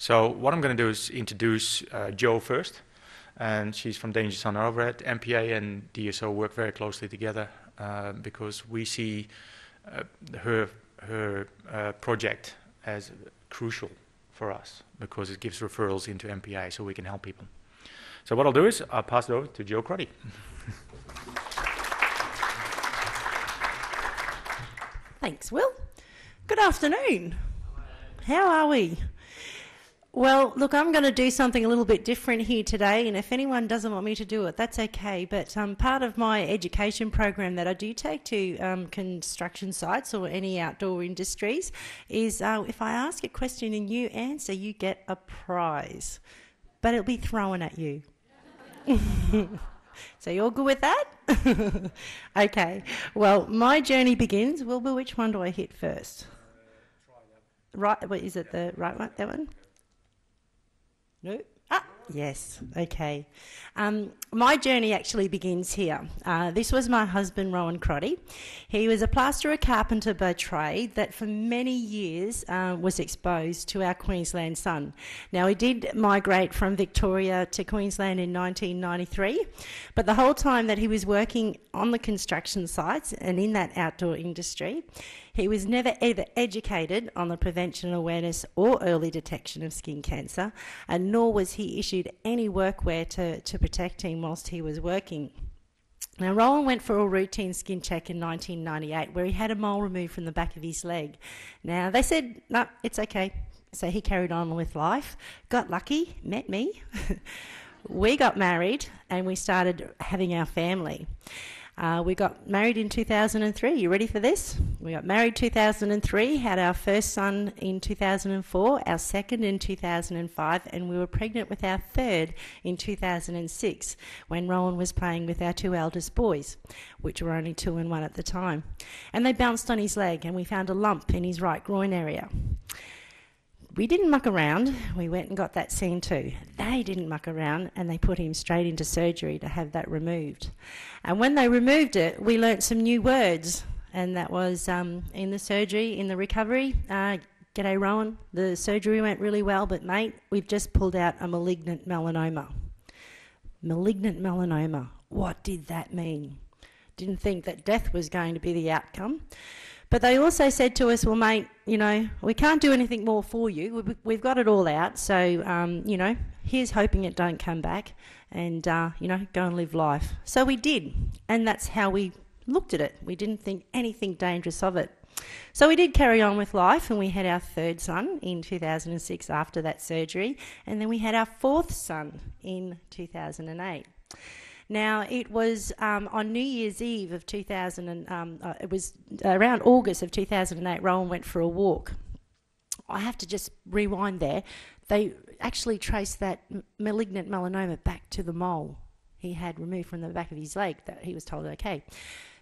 So what I'm going to do is introduce Jo first, and she's from Danger Son Overhead. MPA and DSO work very closely together because we see her project as crucial for us because it gives referrals into MPA so we can help people. So what I'll do is I'll pass it over to Jo Crotty. Thanks, Will. Good afternoon. How are we? Well, look, I'm going to do something a little bit different here today, and if anyone doesn't want me to do it, that's okay. But part of my education program that I do take to construction sites or any outdoor industries is if I ask a question and you answer, you get a prize. But it'll be thrown at you. So you're good with that? Okay. Well, my journey begins. Wilbur, which one do I hit first? Right. What is it? The right one? That one? No. Ah, yes. Okay. My journey actually begins here. This was my husband, Rowan Crotty. He was a plasterer carpenter by trade that for many years was exposed to our Queensland sun. Now, he did migrate from Victoria to Queensland in 1993, but the whole time that he was working on the construction sites and in that outdoor industry, he was never either educated on the prevention, awareness or early detection of skin cancer, and nor was he issued any workwear to protect him whilst he was working. Now, Rowan went for a routine skin check in 1998 where he had a mole removed from the back of his leg. Now, they said, no, it's okay. So he carried on with life, got lucky, met me. We got married and we started having our family. We got married in 2003. You ready for this? We got married 2003, had our first son in 2004, our second in 2005, and we were pregnant with our third in 2006 when Rowan was playing with our two eldest boys, which were only 2 and 1 at the time. And they bounced on his leg and we found a lump in his right groin area. We didn't muck around, we went and got that seen too. They didn't muck around and they put him straight into surgery to have that removed. And when they removed it, we learnt some new words, and that was in the surgery, in the recovery, g'day Rowan, the surgery went really well, but mate, we've just pulled out a malignant melanoma. Malignant melanoma, what did that mean? Didn't think that death was going to be the outcome. But they also said to us, well, mate, you know, we can't do anything more for you. We've got it all out. So, you know, here's hoping it don't come back and, you know, go and live life. So we did. And that's how we looked at it. We didn't think anything dangerous of it. So we did carry on with life, and we had our third son in 2006 after that surgery. And then we had our fourth son in 2008. Now, it was on New Year's Eve of it was around August of 2008, Rowan went for a walk. I have to just rewind there. They actually traced that malignant melanoma back to the mole he had removed from the back of his leg that he was told okay.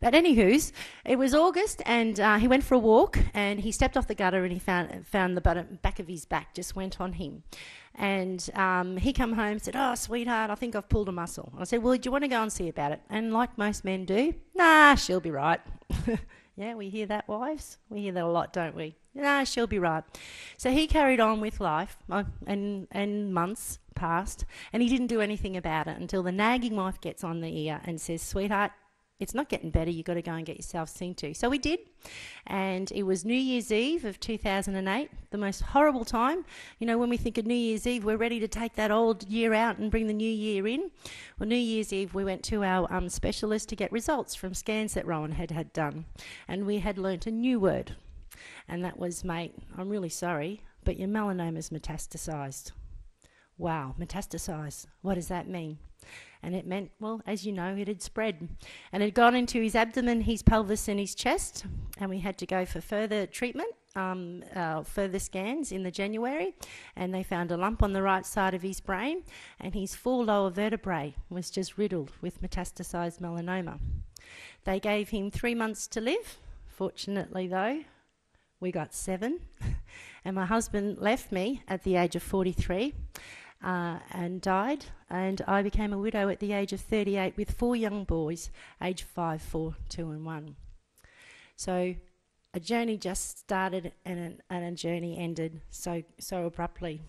But anywho's, it was August and he went for a walk and he stepped off the gutter and he found the back of his back just went on him. And he come home and said, oh, sweetheart, I think I've pulled a muscle. I said, well, do you want to go and see about it? And like most men do, nah, she'll be right. Yeah, we hear that, wives? We hear that a lot, don't we? Nah, she'll be right. So he carried on with life and months passed and he didn't do anything about it until the nagging wife gets on the ear and says, sweetheart, it's not getting better, you've got to go and get yourself seen to. So we did, and it was New Year's Eve of 2008, the most horrible time. You know, when we think of New Year's Eve, we're ready to take that old year out and bring the new year in. Well, New Year's Eve, we went to our specialist to get results from scans that Rowan had done, and we had learnt a new word, and that was, mate, I'm really sorry, but your melanoma's metastasised. Wow, metastasised, what does that mean? And it meant, well, as you know, it had spread. And it had gone into his abdomen, his pelvis and his chest. And we had to go for further treatment, further scans in the January. And they found a lump on the right side of his brain. And his 4 lower vertebrae was just riddled with metastasised melanoma. They gave him 3 months to live. Fortunately, though, we got 7. And my husband left me at the age of 43. And died, and I became a widow at the age of 38 with 4 young boys, aged 5, 4, 2 and 1. So a journey just started and a journey ended so abruptly.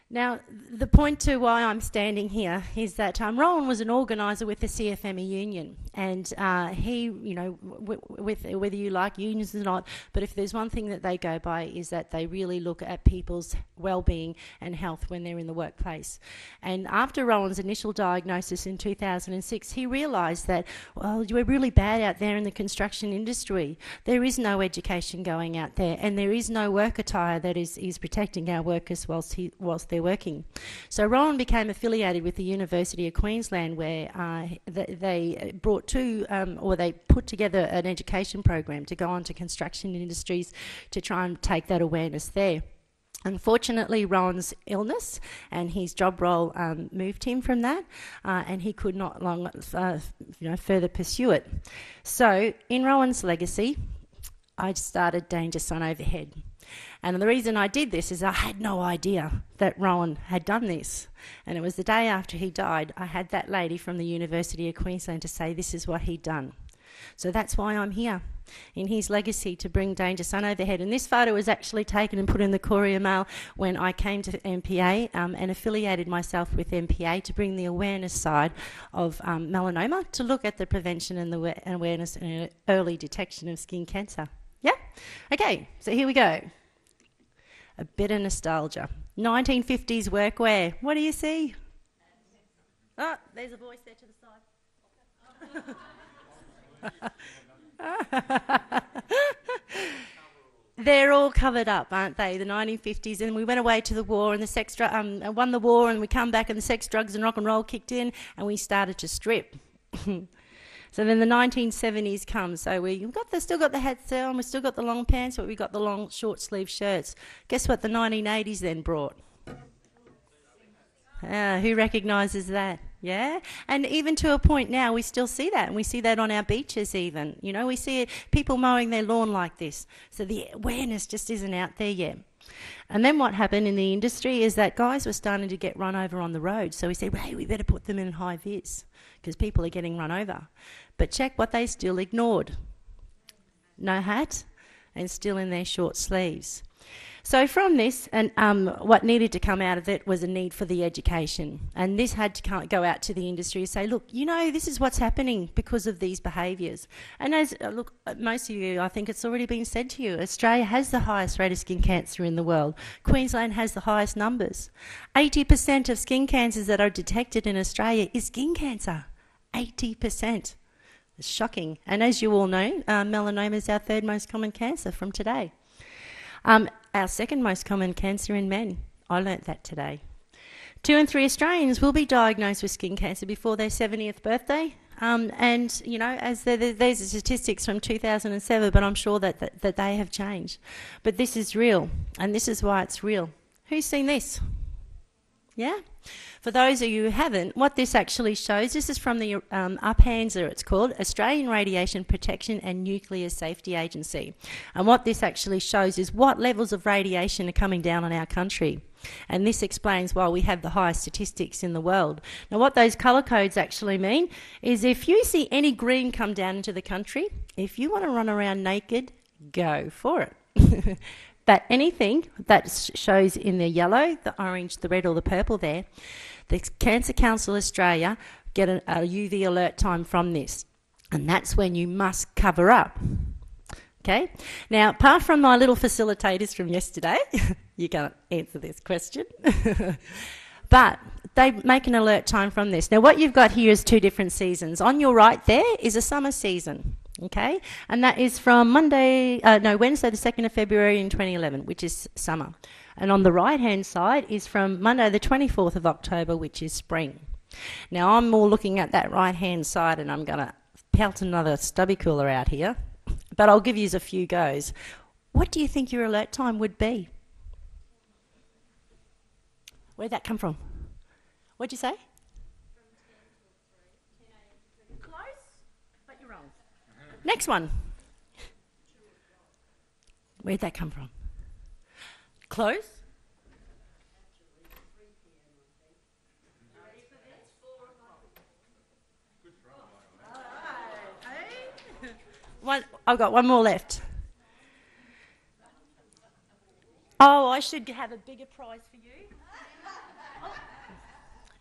Now, the point to why I'm standing here is that Rowan was an organiser with the CFME union, and he, you know, with whether you like unions or not, but if there's one thing that they go by is that they really look at people's well-being and health when they're in the workplace. And after Rowan's initial diagnosis in 2006, he realised that, well, we're really bad out there in the construction industry. There is no education going out there, and there is no work attire that is protecting our workers whilst they're working. So Rowan became affiliated with the University of Queensland, where they brought they put together an education program to go on to construction industries to try and take that awareness there. Unfortunately, Rowan's illness and his job role moved him from that, and he could not further pursue it. So, in Rowan's legacy, I started Danger Son Overhead. And the reason I did this is I had no idea that Rowan had done this. And it was the day after he died, I had that lady from the University of Queensland to say this is what he'd done. So that's why I'm here, in his legacy, to bring Danger Son Overhead. And this photo was actually taken and put in the Courier Mail when I came to MPA and affiliated myself with MPA to bring the awareness side of melanoma, to look at the prevention and the awareness and early detection of skin cancer. Yeah? Okay, so here we go. A bit of nostalgia. 1950s workwear. What do you see? Oh, there's a voice there to the side. They're all covered up, aren't they? The 1950s, and we went away to the war, and the won the war, and we come back, and the sex, drugs, and rock and roll kicked in, and we started to strip. So then the 1970s comes. So still got the hats on, we've still got the long pants, but we've got the long short sleeve shirts. Guess what the 1980s then brought? Who recognises that? Yeah? And even to a point now, we still see that, and we see that on our beaches even. You know, we see people mowing their lawn like this. So the awareness just isn't out there yet. And then what happened in the industry is that guys were starting to get run over on the road. So we said, well, hey, we better put them in high vis because people are getting run over. But check what they still ignored. No hat and still in their short sleeves. So from this, and what needed to come out of it was a need for the education. And this had to go out to the industry and say, look, you know, this is what's happening because of these behaviours. And look, most of you, I think it's already been said to you, Australia has the highest rate of skin cancer in the world. Queensland has the highest numbers. 80% of skin cancers that are detected in Australia is skin cancer. 80%. It's shocking. And as you all know, melanoma is our third most common cancer from today. Our second most common cancer in men. I learnt that today. 2 in 3 Australians will be diagnosed with skin cancer before their 70th birthday. And, you know, as there's statistics from 2007, but I'm sure that they have changed. But this is real, and this is why it's real. Who's seen this? Yeah? For those of you who haven't, what this actually shows, this is from the UPANZA, it's called, Australian Radiation Protection and Nuclear Safety Agency. And what this actually shows is what levels of radiation are coming down on our country. And this explains why we have the highest statistics in the world. Now, what those colour codes actually mean is if you see any green come down into the country, if you want to run around naked, go for it. But anything that shows in the yellow, the orange, the red or the purple there, the Cancer Council Australia get a UV alert time from this. And that's when you must cover up. Okay? Now, apart from my little facilitators from yesterday, you can't answer this question. But they make an alert time from this. Now, what you've got here is 2 different seasons. On your right there is a summer season. Okay, and that is from Wednesday the 2nd of February in 2011, which is summer. And on the right-hand side is from Monday the 24th of October, which is spring. Now, I'm more looking at that right-hand side, and I'm going to pelt another stubby cooler out here, but I'll give you a few goes. What do you think your alert time would be? Where'd that come from? What'd you say? Next one. Where'd that come from? Close? I've got one more left. Oh, I should have a bigger prize for you.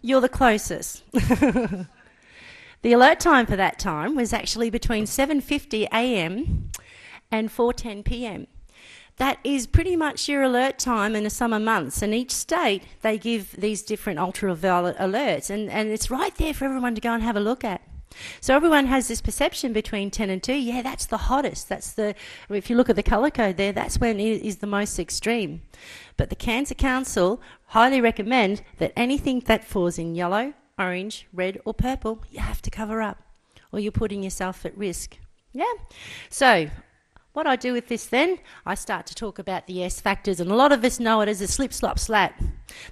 You're the closest. The alert time for that time was actually between 7:50 a.m. and 4:10 p.m. That is pretty much your alert time in the summer months, and each state they give these different ultraviolet alerts, and it's right there for everyone to go and have a look at. So everyone has this perception between 10 and 2, yeah, that's the hottest, if you look at the colour code there, that's when it is the most extreme. But the Cancer Council highly recommend that anything that falls in yellow, orange, red or purple, you have to cover up, or you're putting yourself at risk. Yeah? So what I do with this then, I start to talk about the S factors, and a lot of us know it as a slip, slop, slap.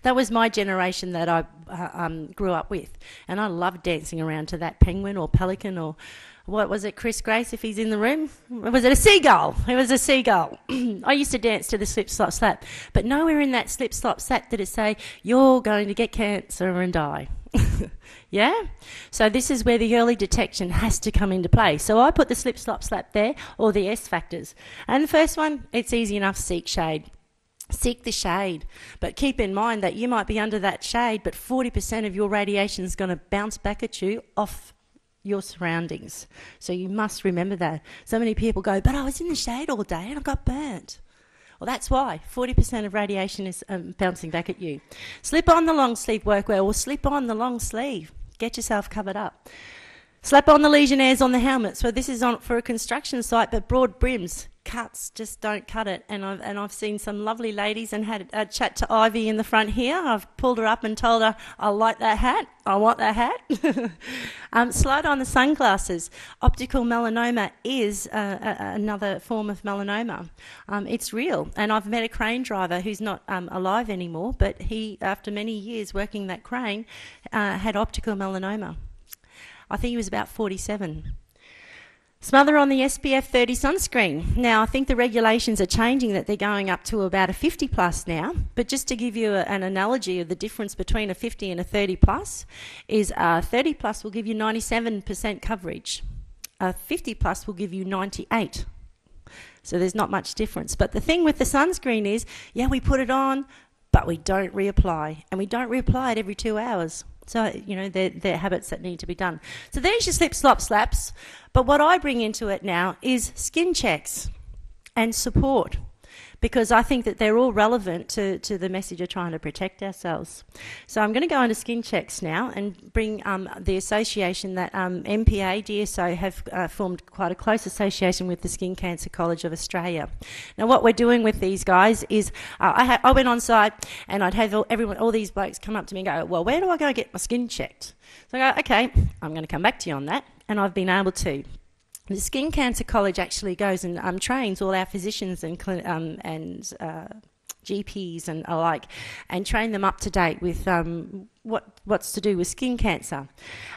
That was my generation that I grew up with, and I loved dancing around to that penguin or pelican or what was it, Chris Grace, if he's in the room? Was it a seagull? It was a seagull. I used to dance to the slip, slop, slap, but nowhere in that slip, slop, slap did it say, you're going to get cancer and die. Yeah? So this is where the early detection has to come into play. So I put the slip, slop, slap there, or the S factors. And the first one, it's easy enough, seek shade. Seek the shade, but keep in mind that you might be under that shade, but 40% of your radiation is going to bounce back at you off your surroundings. So you must remember that. So many people go, but I was in the shade all day and I got burnt. Well, that's why 40% of radiation is bouncing back at you. Slip on the long sleeve workwear, or slip on the long sleeve. Get yourself covered up. Slap on the Legionnaires on the helmet. So this is on for a construction site, but broad brims. Cuts, just don't cut it. And I've seen some lovely ladies and had a chat to Ivy in the front here. I've pulled her up and told her, I like that hat. I want that hat. Slide on the sunglasses. Optical melanoma is another form of melanoma. It's real. And I've met a crane driver who's not alive anymore, but he, after many years working that crane, had optical melanoma. I think he was about 47. Smother on the SPF 30 sunscreen. Now, I think the regulations are changing, that they're going up to about a 50 plus now. But just to give you an analogy of the difference between a 50 and a 30 plus, is 30 plus will give you 97% coverage. A 50 plus will give you 98. So there's not much difference. But the thing with the sunscreen is, yeah, we put it on, but we don't reapply. And we don't reapply it every 2 hours. So, you know, they're habits that need to be done. So there's your slip, slop, slaps. But what I bring into it now is skin checks and support, because I think that they're all relevant to the message of trying to protect ourselves. So I'm going to go into skin checks now and bring the association that MPA, DSO have formed quite a close association with the Skin Cancer College of Australia. Now what we're doing with these guys is I went on site and I'd have all these blokes come up to me and go, well, where do I go get my skin checked? So I go, okay, I'm going to come back to you on that. And I've been able to. The Skin Cancer College actually goes and trains all our physicians and GPs and alike, and train them up to date with what's to do with skin cancer.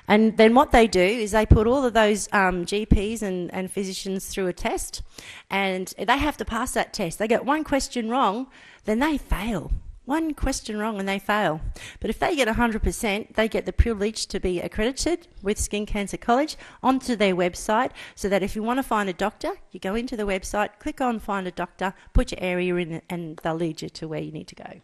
And then what they do is they put all of those GPs and physicians through a test, and they have to pass that test. They get one question wrong, then they fail. One question wrong and they fail. But if they get 100%, they get the privilege to be accredited with Skin Cancer College onto their website, so that if you want to find a doctor, you go into the website, click on Find a Doctor, put your area in, and they'll lead you to where you need to go.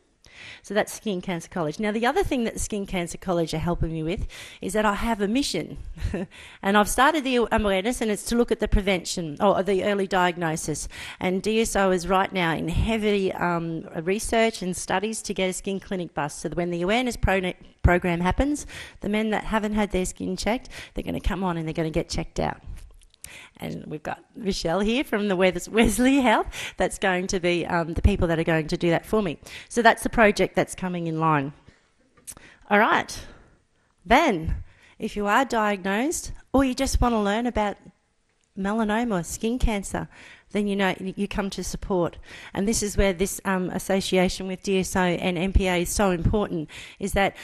So that's Skin Cancer College. Now, the other thing that the Skin Cancer College are helping me with is that I have a mission. And I've started the awareness, and it's to look at the prevention, or the early diagnosis. And DSO is right now in heavy research and studies to get a skin clinic bus, so that when the awareness program happens, the men that haven't had their skin checked, they're going to come on and they're going to get checked out. And we've got Michelle here from the Wesley Health that's going to be the people that are going to do that for me. So that's the project that's coming in line. All right. Then, if you are diagnosed, or you just want to learn about melanoma, skin cancer, then you know you come to support. And this is where this association with DSO and MPA is so important, is that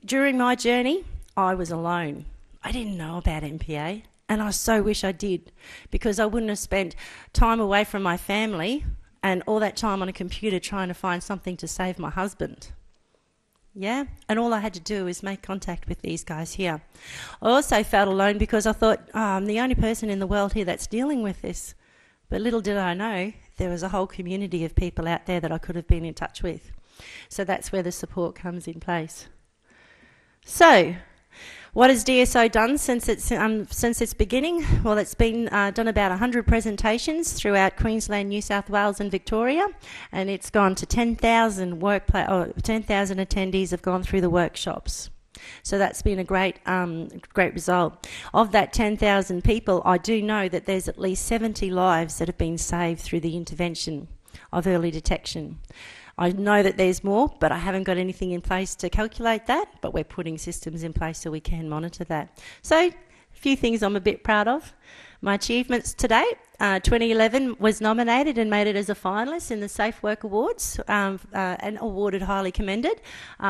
during my journey, I was alone. I didn't know about MPA. And I so wish I did, because I wouldn't have spent time away from my family and all that time on a computer trying to find something to save my husband. Yeah? And all I had to do was make contact with these guys here. I also felt alone because I thought, oh, I'm the only person in the world here that's dealing with this. But little did I know, there was a whole community of people out there that I could have been in touch with. So that's where the support comes in place. So, what has DSO done since its beginning? Well, it's been done about 100 presentations throughout Queensland, New South Wales and Victoria, and it's gone to 10,000 attendees have gone through the workshops. So that's been a great result. Of that 10,000 people, I do know that there's at least 70 lives that have been saved through the intervention of early detection. I know that there's more, but I haven't got anything in place to calculate that, but we're putting systems in place so we can monitor that. So, a few things I'm a bit proud of. My achievements to date, 2011 was nominated and made it as a finalist in the Safe Work Awards and awarded highly commended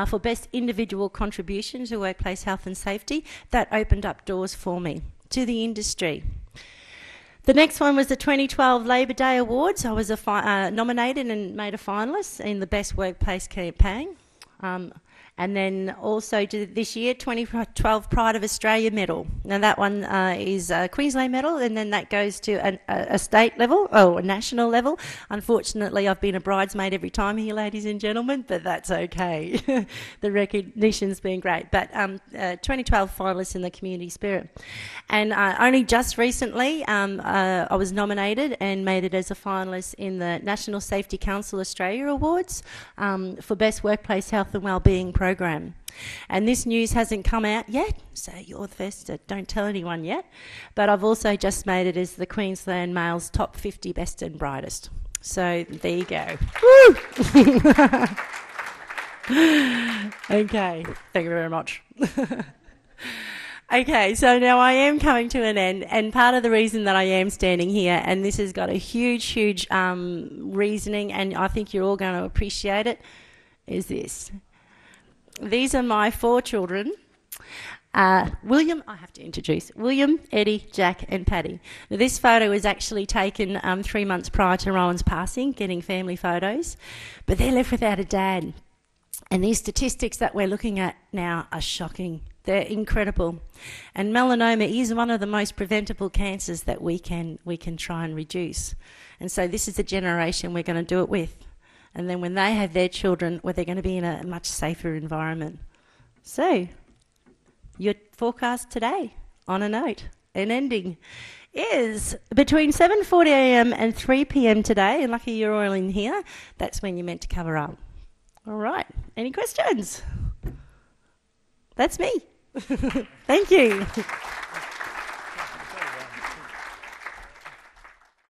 for Best Individual Contribution to Workplace Health and Safety. That opened up doors for me to the industry. The next one was the 2012 Labor Day Awards. I was nominated and made a finalist in the Best Workplace Campaign. And then also this year, 2012 Pride of Australia medal. Now that one is a Queensland medal, and then that goes to a state level, a national level. Unfortunately, I've been a bridesmaid every time here, ladies and gentlemen, but that's okay. The recognition's been great. But 2012 finalists in the community spirit. And only just recently, I was nominated and made it as a finalist in the National Safety Council Australia Awards for Best Workplace Health and Wellbeing Program. And this news hasn't come out yet, so you're the first, don't tell anyone yet. But I've also just made it as the Queensland Mail's Top 50 Best and Brightest. So there you go. Woo! Okay, thank you very much. Okay, so now I am coming to an end, and part of the reason that I am standing here, and this has got a huge reasoning, and I think you're all going to appreciate it, is this. These are my 4 children. William, I have to introduce, William, Eddie, Jack and Paddy. Now, this photo was actually taken 3 months prior to Rowan's passing, getting family photos, but they're left without a dad. And these statistics that we're looking at now are shocking. They're incredible. And melanoma is one of the most preventable cancers that we can try and reduce. And so this is the generation we're going to do it with. And then when they have their children, they're going to be in a much safer environment. So, your forecast today, on a note, and ending, is between 7:40am and 3pm today, and lucky you're all in here, that's when you're meant to cover up. All right, any questions? That's me. Thank you.